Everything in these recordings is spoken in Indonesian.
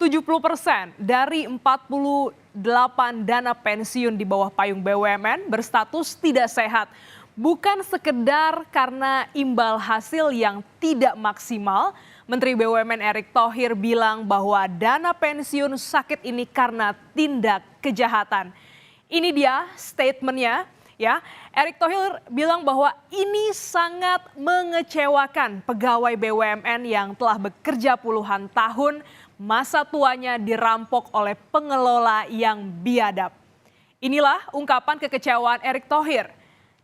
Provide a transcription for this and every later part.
70% dari 48 dana pensiun di bawah payung BUMN berstatus tidak sehat. Bukan sekedar karena imbal hasil yang tidak maksimal, Menteri BUMN Erick Thohir bilang bahwa dana pensiun sakit ini karena tindak kejahatan. Ini dia statementnya. Ya, Erick Thohir bilang bahwa ini sangat mengecewakan pegawai BUMN yang telah bekerja puluhan tahun, masa tuanya dirampok oleh pengelola yang biadab. Inilah ungkapan kekecewaan Erick Thohir.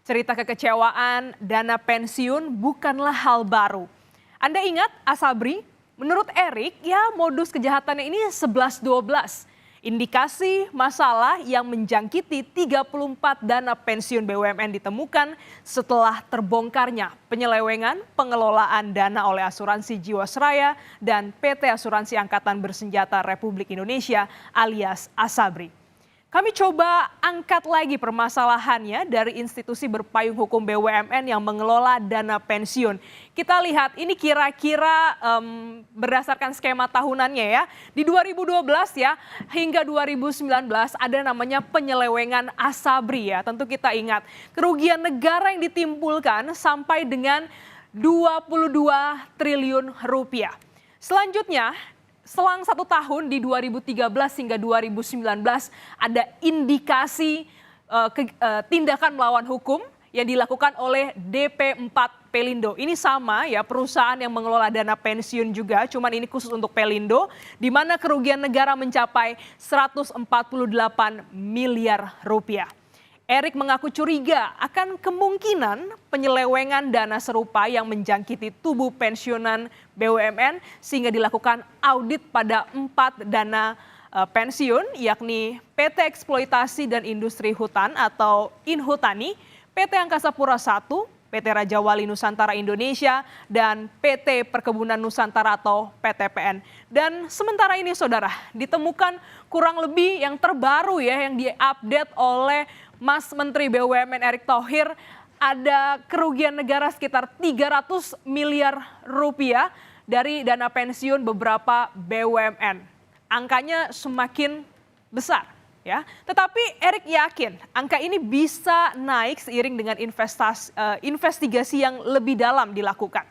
Cerita kekecewaan dana pensiun bukanlah hal baru. Anda ingat Asabri? Menurut Erick, ya modus kejahatannya ini 11-12. Indikasi masalah yang menjangkiti 34 dana pensiun BUMN ditemukan setelah terbongkarnya penyelewengan pengelolaan dana oleh Asuransi Jiwasraya dan PT Asuransi Angkatan Bersenjata Republik Indonesia alias Asabri. Kami coba angkat lagi permasalahannya dari institusi berpayung hukum BUMN yang mengelola dana pensiun. Kita lihat ini kira-kira berdasarkan skema tahunannya ya. Di 2012 ya hingga 2019 ada namanya penyelewengan Asabri ya. Tentu kita ingat kerugian negara yang ditimbulkan sampai dengan 22 triliun rupiah. Selanjutnya, selang 1 tahun di 2013 hingga 2019 ada indikasi tindakan melawan hukum yang dilakukan oleh DP4 Pelindo. Ini sama ya, perusahaan yang mengelola dana pensiun juga, cuman ini khusus untuk Pelindo, di mana kerugian negara mencapai 148 miliar rupiah. Erick mengaku curiga akan kemungkinan penyelewengan dana serupa yang menjangkiti tubuh pensiunan BUMN sehingga dilakukan audit pada 4 dana pensiun yakni PT Eksploitasi dan Industri Hutan atau Inhutani, PT Angkasa Pura I, PT Raja Wali Nusantara Indonesia, dan PT Perkebunan Nusantara atau PTPN. Dan sementara ini saudara, ditemukan kurang lebih yang terbaru ya yang diupdate oleh Mas Menteri BUMN Erick Thohir, ada kerugian negara sekitar 300 miliar rupiah dari dana pensiun beberapa BUMN. Angkanya semakin besar ya. Tetapi Erick yakin angka ini bisa naik seiring dengan investigasi yang lebih dalam dilakukan.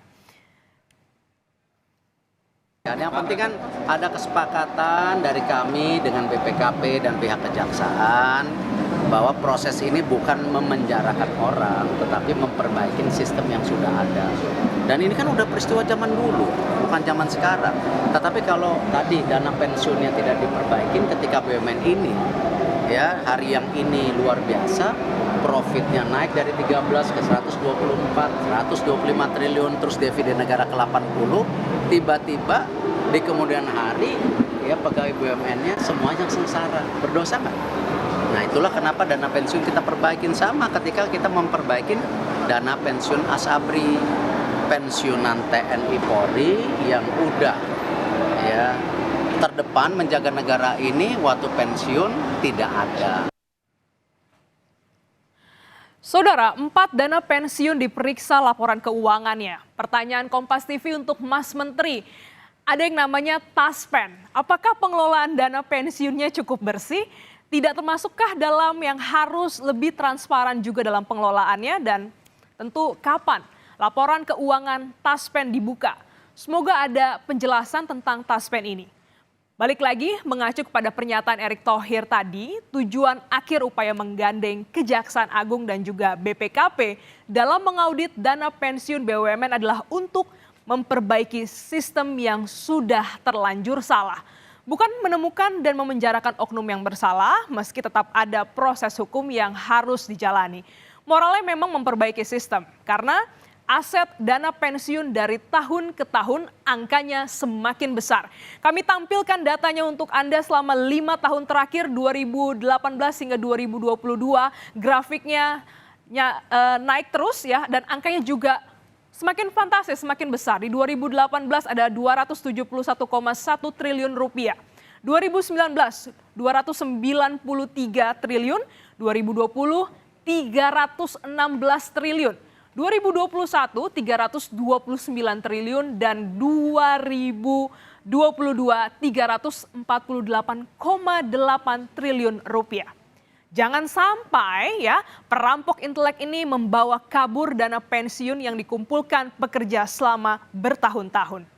Yang penting kan ada kesepakatan dari kami dengan BPKP dan pihak kejaksaan bahwa proses ini bukan memenjarakan orang, tetapi memperbaiki sistem yang sudah ada. Dan ini kan udah peristiwa zaman dulu, bukan zaman sekarang. Tetapi kalau tadi dana pensiunnya tidak diperbaiki ketika BUMN ini, ya hari yang ini luar biasa, profitnya naik dari 13 ke 124, 125 triliun, terus dividen negara ke 80, tiba-tiba di kemudian hari ya pegawai BUMN-nya semuanya sengsara, berdosa nggak? Nah itulah kenapa dana pensiun kita perbaikin sama ketika kita memperbaiki dana pensiun Asabri, pensiunan TNI Polri yang udah ya terdepan menjaga negara ini waktu pensiun tidak ada. Saudara, 4 dana pensiun diperiksa laporan keuangannya. Pertanyaan Kompas TV untuk Mas Menteri, ada yang namanya Taspen. Apakah pengelolaan dana pensiunnya cukup bersih? Tidak termasukkah dalam yang harus lebih transparan juga dalam pengelolaannya? Dan tentu kapan laporan keuangan Taspen dibuka? Semoga ada penjelasan tentang Taspen ini. Balik lagi mengacu kepada pernyataan Erick Thohir tadi, tujuan akhir upaya menggandeng Kejaksaan Agung dan juga BPKP dalam mengaudit dana pensiun BUMN adalah untuk memperbaiki sistem yang sudah terlanjur salah. Bukan menemukan dan memenjarakan oknum yang bersalah, meski tetap ada proses hukum yang harus dijalani. Moralnya memang memperbaiki sistem, karena aset dana pensiun dari tahun ke tahun angkanya semakin besar. Kami tampilkan datanya untuk Anda selama 5 tahun terakhir 2018 hingga 2022. Grafiknya naik terus ya, dan angkanya juga semakin fantastis, semakin besar. Di 2018 ada 271,1 triliun rupiah. 2019 293 triliun, 2020 316 triliun. 2021 329 triliun dan 2022 22.348,8 triliun rupiah. Jangan sampai ya perampok intelek ini membawa kabur dana pensiun yang dikumpulkan pekerja selama bertahun-tahun.